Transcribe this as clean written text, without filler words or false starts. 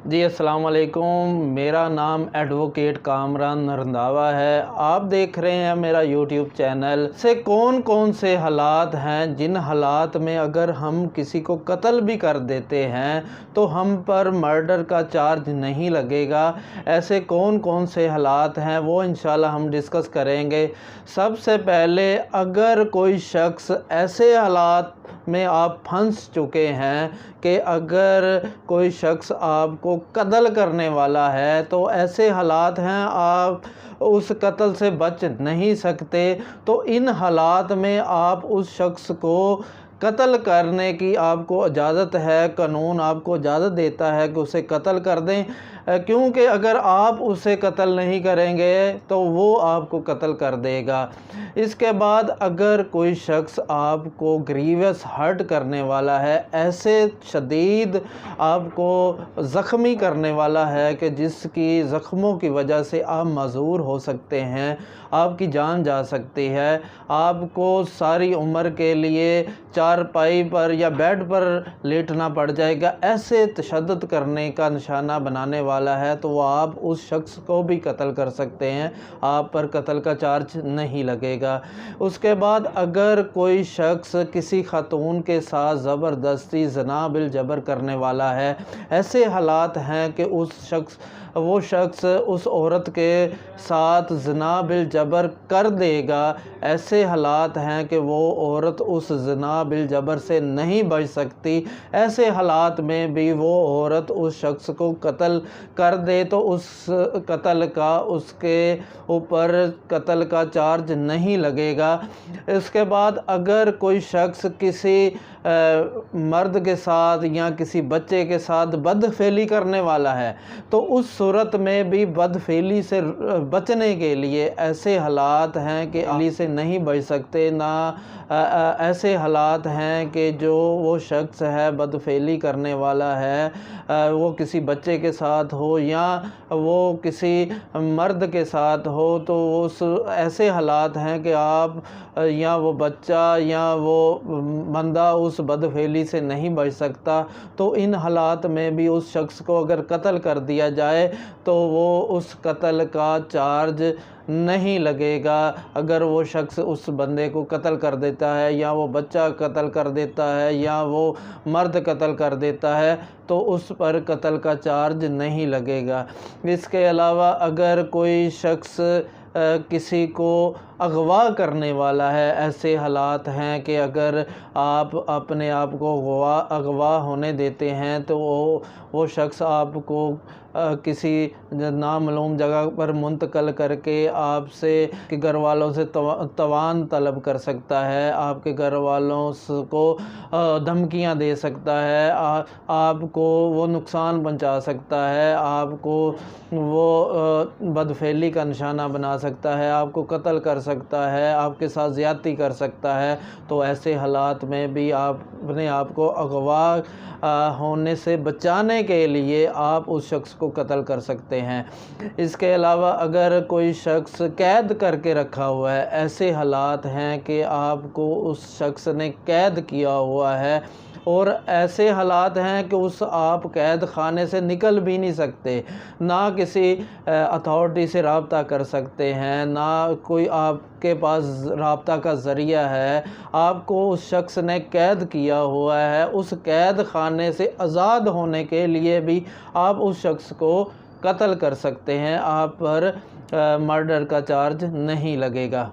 جی السلام علیکم، میرا نام ایڈوکیٹ کامران رنداوا ہے۔ آپ دیکھ رہے ہیں میرا یوٹیوب چینل سے کون سے حالات ہیں جن حالات میں اگر ہم کسی کو قتل بھی کر دیتے ہیں تو ہم پر مرڈر کا چارج نہیں لگے گا۔ ایسے کون سے حالات ہیں وہ انشاءاللہ ہم ڈسکس کریں گے۔ سب سے پہلے اگر کوئی شخص ایسے حالات میں آپ پھنس چکے ہیں کہ اگر کوئی شخص آپ کو قتل کرنے والا ہے تو ایسے حالات ہیں آپ اس قتل سے بچ نہیں سکتے، تو ان حالات میں آپ اس شخص کو قتل کرنے کی آپ کو اجازت ہے۔ قانون آپ کو اجازت دیتا ہے کہ اسے قتل کر دیں، کیونکہ اگر آپ اسے قتل نہیں کریں گے تو وہ آپ کو قتل کر دے گا۔ اس کے بعد اگر کوئی شخص آپ کو گریوس ہرٹ کرنے والا ہے، ایسے شدید آپ کو زخمی کرنے والا ہے کہ جس کی زخموں کی وجہ سے آپ معذور ہو سکتے ہیں، آپ کی جان جا سکتی ہے، آپ کو ساری عمر کے لیے چارپائی پر یا بیڈ پر لیٹنا پڑ جائے گا، ایسے تشدد کرنے کا نشانہ بنانے والا ہے تو وہ آپ اس شخص کو بھی قتل کر سکتے ہیں، آپ پر قتل کا چارج نہیں لگے گا۔ اس کے بعد اگر کوئی شخص کسی خاتون کے ساتھ زبردستی زنا بالجبر کرنے والا ہے، ایسے حالات ہیں کہ وہ شخص اس عورت کے ساتھ زنا بالجبر کر دے گا، ایسے حالات ہیں کہ وہ عورت اس زنا بالجبر سے نہیں بچ سکتی، ایسے حالات میں بھی وہ عورت اس شخص کو قتل کر دے تو اس کے اوپر قتل کا چارج نہیں لگے گا۔ اس کے بعد اگر کوئی شخص کسی مرد کے ساتھ یا کسی بچے کے ساتھ بدفعلی کرنے والا ہے تو اس صورت میں بھی بدفعلی سے بچنے کے لیے ایسے حالات ہیں کہ علی سے نہیں بچ سکتے، نہ ایسے حالات ہیں کہ جو وہ شخص ہے بدفعلی کرنے والا ہے، وہ کسی بچے کے ساتھ ہو یا وہ کسی مرد کے ساتھ ہو تو ایسے حالات ہیں کہ آپ یا وہ بچہ یا وہ بندہ اس بدفعلی سے نہیں بچ سکتا، تو ان حالات میں بھی اس شخص کو اگر قتل کر دیا جائے تو وہ اس قتل کا چارج نہیں لگے گا۔ اگر وہ شخص اس بندے کو قتل کر دیتا ہے یا وہ بچہ قتل کر دیتا ہے یا وہ مرد قتل کر دیتا ہے تو اس پر قتل کا چارج نہیں لگے گا۔ اس کے علاوہ اگر کوئی شخص کسی کو اغوا کرنے والا ہے، ایسے حالات ہیں کہ اگر آپ اپنے آپ کو اغوا ہونے دیتے ہیں تو وہ شخص آپ کو کسی نامعلوم جگہ پر منتقل کر کے آپ سے گھر والوں سے تاوان طلب کر سکتا ہے، آپ کے گھر والوں کو دھمکیاں دے سکتا ہے، آپ کو وہ نقصان پہنچا سکتا ہے، آپ کو وہ بدفعلی کا نشانہ بنا سکتا ہے، آپ کو قتل کر سکتا ہے، آپ کے ساتھ زیادتی کر سکتا ہے، تو ایسے حالات میں بھی آپ اپنے آپ کو اغوا ہونے سے بچانے کے لیے آپ اس شخص کو قتل کر سکتے ہیں۔ اس کے علاوہ اگر کوئی شخص قید کر کے رکھا ہوا ہے، ایسے حالات ہیں کہ آپ کو اس شخص نے قید کیا ہوا ہے اور ایسے حالات ہیں کہ آپ قید خانے سے نکل بھی نہیں سکتے، نہ کسی اتھارٹی سے رابطہ کر سکتے ہیں، نہ کوئی آپ کے پاس رابطہ کا ذریعہ ہے، آپ کو اس شخص نے قید کیا ہوا ہے، اس قید خانے سے آزاد ہونے کے لیے بھی آپ اس شخص کو قتل کر سکتے ہیں، آپ پر مرڈر کا چارج نہیں لگے گا۔